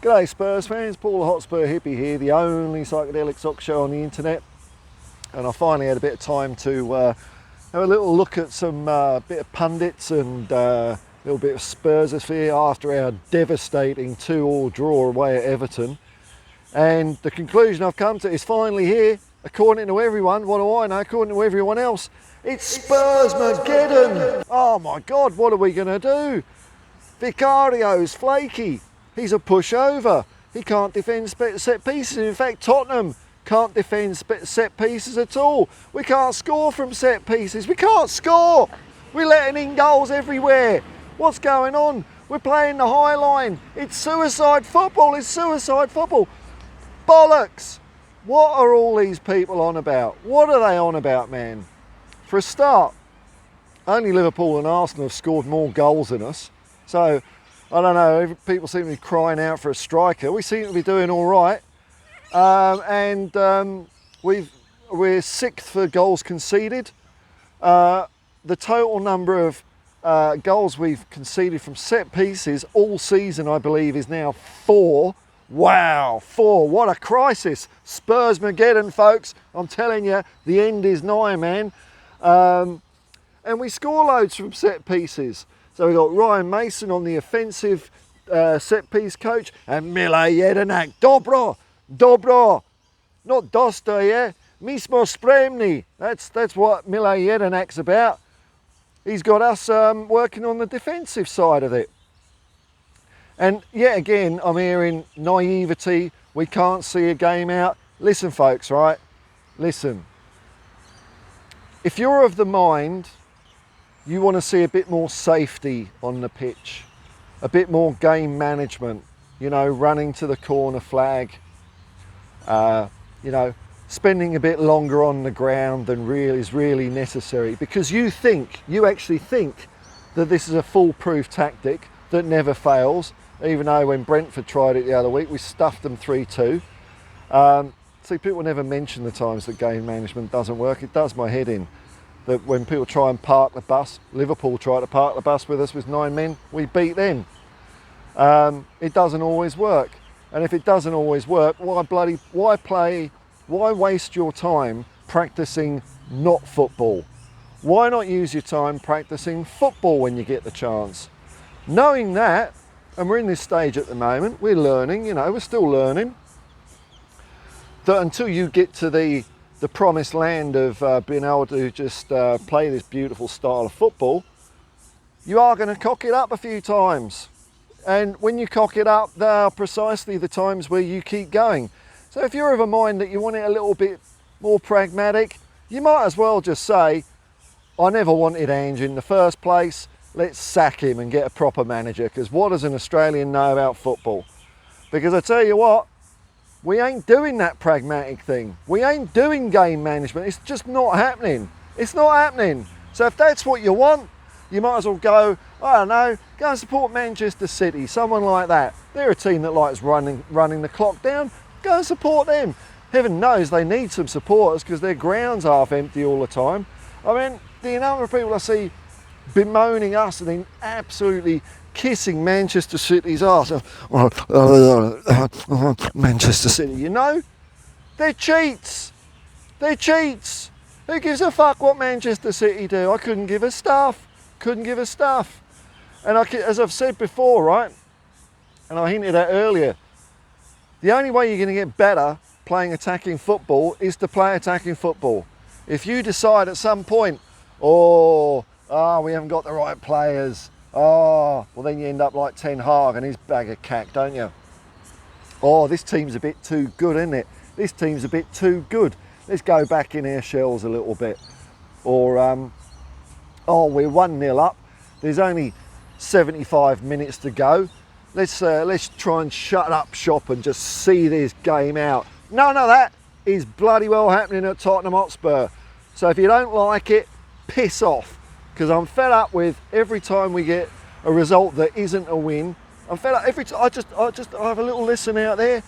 G'day Spurs fans, Paul the Hotspur Hippie here, the only psychedelic sock show on the internet. And I finally had a bit of time to have a little look at some bit of pundits and a little bit of Spursosphere after our devastating 2-2 draw away at Everton. And the conclusion I've come to is finally here, according to everyone. What do I know? According to everyone else, it's Spursmageddon. Oh my God, what are we going to do? Vicario's flaky. He's a pushover. He can't defend set pieces. In fact, Tottenham can't defend set pieces at all. We can't score from set pieces. We can't score. We're letting in goals everywhere. What's going on? We're playing the high line. It's suicide football. It's suicide football. Bollocks. What are all these people on about? What are they on about, man? For a start, only Liverpool and Arsenal have scored more goals than us. So, I don't know, people seem to be crying out for a striker. We seem to be doing all right. We're sixth for goals conceded. The total number of goals we've conceded from set pieces all season, I believe, is now 4. Wow, 4, what a crisis. Spursmageddon, folks. I'm telling you, the end is nigh, man. And we score loads from set pieces. So we've got Ryan Mason on the offensive set piece coach and Mile Jedinak. Dobro, not Dosta, yeah? Mismo spremni. That's what Mile Jedinak's about. He's got us working on the defensive side of it. And yet again, I'm hearing naivety. We can't see a game out. Listen, folks, right? Listen. If you're of the mind you want to see a bit more safety on the pitch, a bit more game management, you know, running to the corner flag, you know, spending a bit longer on the ground than is really necessary, because you actually think that this is a foolproof tactic that never fails, even though when Brentford tried it the other week, we stuffed them 3-2. See, people never mention the times that game management doesn't work. It does my head in. That when people try and park the bus, Liverpool tried to park the bus with us with 9 men, we beat them. It doesn't always work. And if it doesn't always work, why waste your time practicing not football? Why not use your time practicing football when you get the chance? Knowing that, and we're in this stage at the moment, we're learning, you know, we're still learning, that until you get to the promised land of being able to just play this beautiful style of football, you are going to cock it up a few times. And when you cock it up, they are precisely the times where you keep going. So if you're of a mind that you want it a little bit more pragmatic, you might as well just say, I never wanted Ange in the first place, let's sack him and get a proper manager, because what does an Australian know about football? Because I tell you what, we ain't doing that pragmatic thing. We ain't doing game management. It's just not happening. It's not happening. So if that's what you want, you might as well go, I don't know, go and support Manchester City, someone like that. They're a team that likes running the clock down. Go and support them. Heaven knows they need some supporters because their ground's half empty all the time. I mean, the number of people I see bemoaning us and then absolutely kissing Manchester City's arse. Manchester City, you know? They're cheats. They're cheats. Who gives a fuck what Manchester City do? I couldn't give a stuff. Couldn't give a stuff. And as I've said before, right, and I hinted at earlier, the only way you're going to get better playing attacking football is to play attacking football. If you decide at some point, we haven't got the right players, well then you end up like Ten Hag and his bag of cack, don't you? This team's a bit too good, isn't it? This team's a bit too good. Let's go back in our shells a little bit. Or, we're 1-0 up. There's only 75 minutes to go. Let's try and shut up shop and just see this game out. None of that is bloody well happening at Tottenham Hotspur. So if you don't like it, piss off. Because I'm fed up with every time we get a result that isn't a win. I'm fed up every time. I have a little listen out there.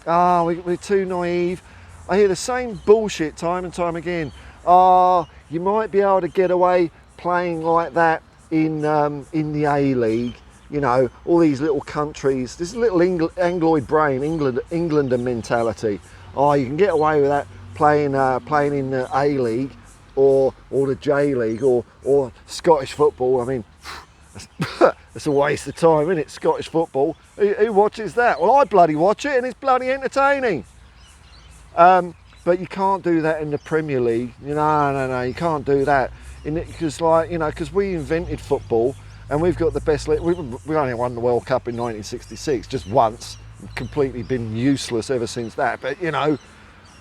We're too naive. I hear the same bullshit time and time again. You might be able to get away playing like that in the A-League, you know, all these little countries, this little Angloid brain, Englander mentality. Oh, you can get away with that playing in the A-League or the J-League or Scottish football. I mean, it's a waste of time, isn't it? Scottish football. Who watches that? Well, I bloody watch it, and it's bloody entertaining. But you can't do that in the Premier League. No, you can't do that. Because, like, you know, because we invented football, and we've got the best. We only won the World Cup in 1966, just once. Completely been useless ever since that. But, you know,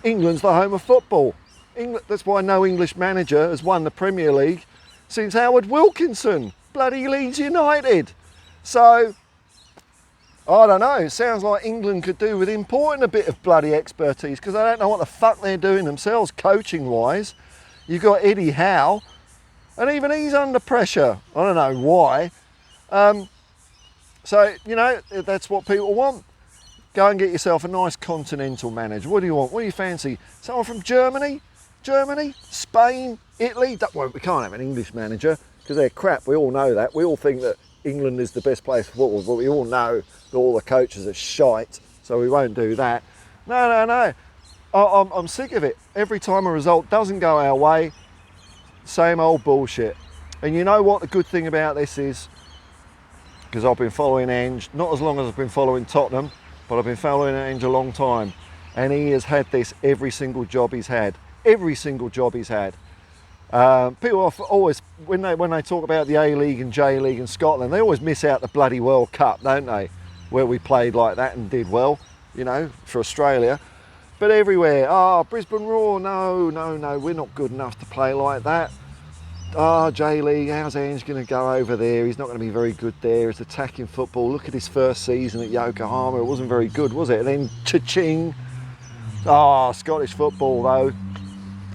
England's the home of football. That's why no English manager has won the Premier League since Howard Wilkinson, bloody Leeds United. So, I don't know, it sounds like England could do with importing a bit of bloody expertise, because I don't know what the fuck they're doing themselves coaching-wise. You've got Eddie Howe, and even he's under pressure. I don't know why. So, you know, that's what people want. Go and get yourself a nice continental manager. What do you want? What do you fancy? Someone from Germany? Spain? Italy? Well, we can't have an English manager because they're crap. We all know that. We all think that England is the best place for football, but we all know that all the coaches are shite, so we won't do that. No. I'm sick of it. Every time a result doesn't go our way, same old bullshit. And you know what the good thing about this is? Because I've been following Ange, not as long as I've been following Tottenham, but I've been following Ange a long time, and he has had this every single job he's had. Every single job he's had. People always, when they talk about the A-League and J-League in Scotland, they always miss out the bloody World Cup, don't they? Where we played like that and did well, you know, for Australia. But everywhere, Brisbane Roar, no, we're not good enough to play like that. J-League, how's Ange going to go over there? He's not going to be very good there. It's attacking football. Look at his first season at Yokohama. It wasn't very good, was it? And then cha-ching. Scottish football, though.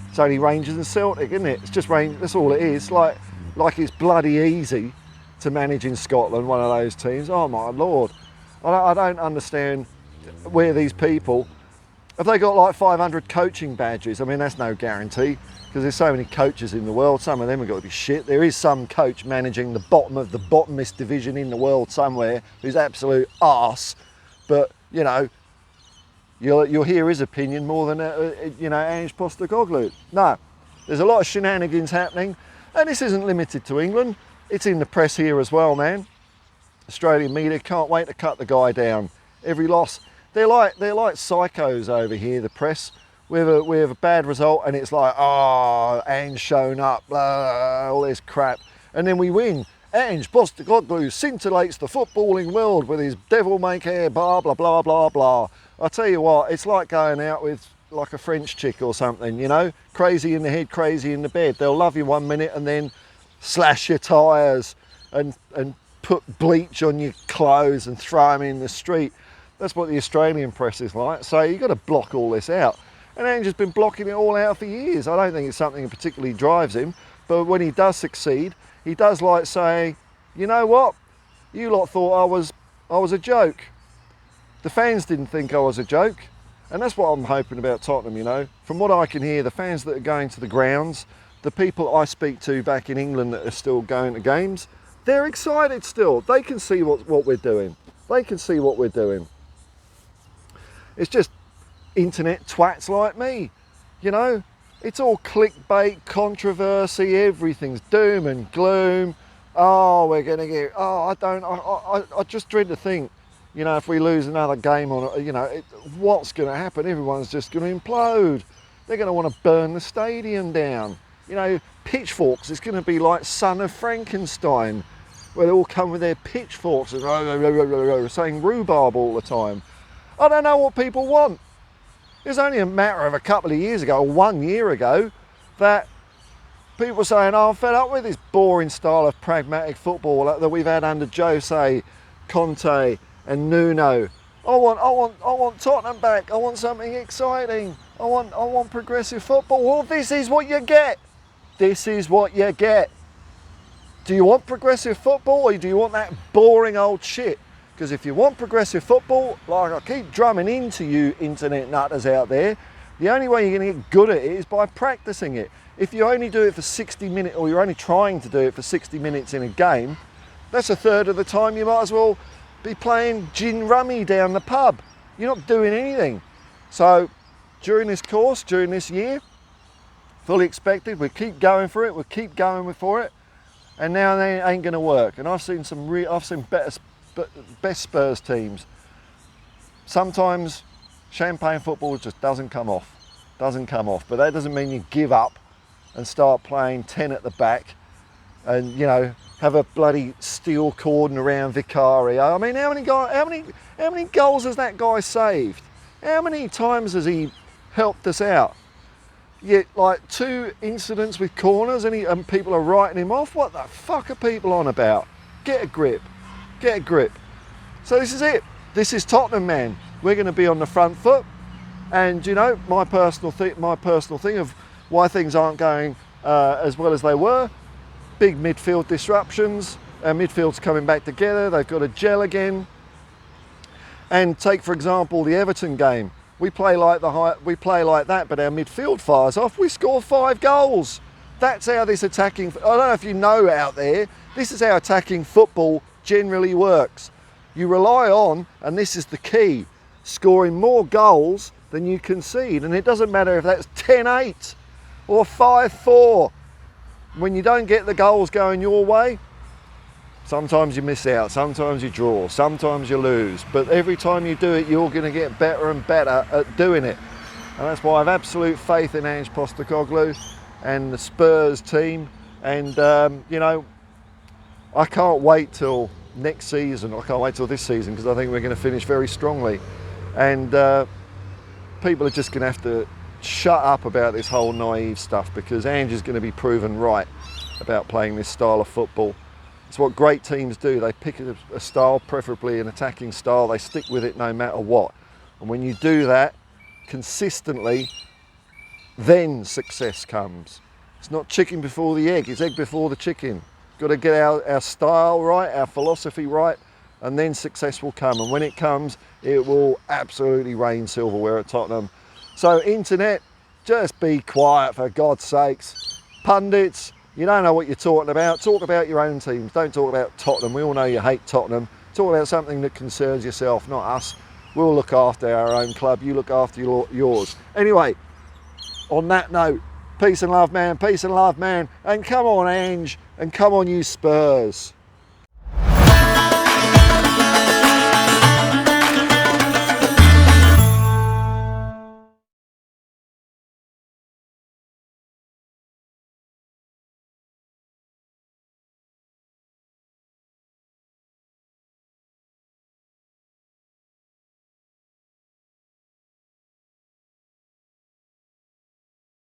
It's only Rangers and Celtic, isn't it? It's just Rangers. That's all it is. Like it's bloody easy to manage in Scotland, one of those teams. Oh, my Lord. I don't understand where these people... Have they got like 500 coaching badges? I mean, that's no guarantee, because there's so many coaches in the world. Some of them have got to be shit. There is some coach managing the bottom of the bottomest division in the world somewhere who's absolute arse. But, you know, you'll hear his opinion more than, Ange Postecoglou. No, there's a lot of shenanigans happening, and this isn't limited to England. It's in the press here as well, man. Australian media can't wait to cut the guy down. Every loss. They're like psychos over here, the press. We have a bad result, and it's like, Ange shown up, blah, all this crap. And then we win. Ange Postecoglou scintillates the footballing world with his devil-may-care, blah, blah, blah, blah, blah. I tell you what, it's like going out with like a French chick or something, you know? Crazy in the head, crazy in the bed. They'll love you 1 minute and then slash your tyres and put bleach on your clothes and throw them in the street. That's what the Australian press is like. So you've got to block all this out. And Ange has been blocking it all out for years. I don't think it's something that particularly drives him. But when he does succeed, he does like saying, you know what? You lot thought I was a joke. The fans didn't think I was a joke. And that's what I'm hoping about Tottenham, you know. From what I can hear, the fans that are going to the grounds, the people I speak to back in England that are still going to games, they're excited still. They can see what we're doing. They can see what we're doing. It's just internet twats like me, you know. It's all clickbait, controversy, everything's doom and gloom. We're going to get, I just dread to think, you know, if we lose another game on, you know, what's going to happen? Everyone's just going to implode. They're going to want to burn the stadium down. You know, pitchforks, it's going to be like Son of Frankenstein, where they all come with their pitchforks and saying rhubarb all the time. I don't know what people want. It's only a matter of a couple of years ago, 1 year ago, that people were saying, I'm fed up with this boring style of pragmatic football that we've had under Jose, Conte and Nuno. I want Tottenham back. I want something exciting. I want progressive football. Well, this is what you get. This is what you get. Do you want progressive football, or do you want that boring old shit? Because if you want progressive football, like I keep drumming into you internet nutters out there, the only way you're going to get good at it is by practicing it. If you only do it for 60 minutes, or you're only trying to do it for 60 minutes in a game, That's a third of the time you might as well be playing gin rummy down the pub. You're not doing anything. So during this course, during this year, fully expected, we keep going for it, we'll keep going for it, and now they ain't going to work. And I've seen best Spurs teams. Sometimes champagne football just doesn't come off, but that doesn't mean you give up and start playing 10 at the back and, you know, have a bloody steel cordon around Vicario. I mean, how many goals has that guy saved? How many times has he helped us out? Yet, like 2 incidents with corners and people are writing him off. What the fuck are people on about? Get a grip. Get a grip. So this is it. This is Tottenham, man. We're going to be on the front foot. And, you know, my personal thing of why things aren't going as well as they were. Big midfield disruptions. Our midfield's coming back together. They've got to gel again. And take, for example, the Everton game. We play like that, but our midfield fires off. We score 5 goals. That's how this attacking. I don't know if you know out there. This is how attacking football generally works. You rely on, and this is the key, scoring more goals than you concede. And it doesn't matter if that's 10-8 or 5-4. When you don't get the goals going your way, sometimes you miss out, sometimes you draw, sometimes you lose. But every time you do it, you're going to get better and better at doing it. And that's why I have absolute faith in Ange Postecoglou and the Spurs team. And, you know, I can't wait till next season. I can't wait till this season because I think we're going to finish very strongly. And people are just going to have to shut up about this whole naive stuff because Ange is going to be proven right about playing this style of football. It's what great teams do. They pick a style, preferably an attacking style. They stick with it no matter what. And when you do that consistently, then success comes. It's not chicken before the egg, it's egg before the chicken. Got to get our style right, our philosophy right, and then success will come. And when it comes, it will absolutely rain silverware at Tottenham. So internet, just be quiet for God's sakes. Pundits, you don't know what you're talking about. Talk about your own teams. Don't talk about Tottenham. We all know you hate Tottenham. Talk about something that concerns yourself, not us. We'll look after our own club. You look after yours. Anyway, on that note, peace and love, man. Peace and love, man. And come on, Ange. And come on, you Spurs.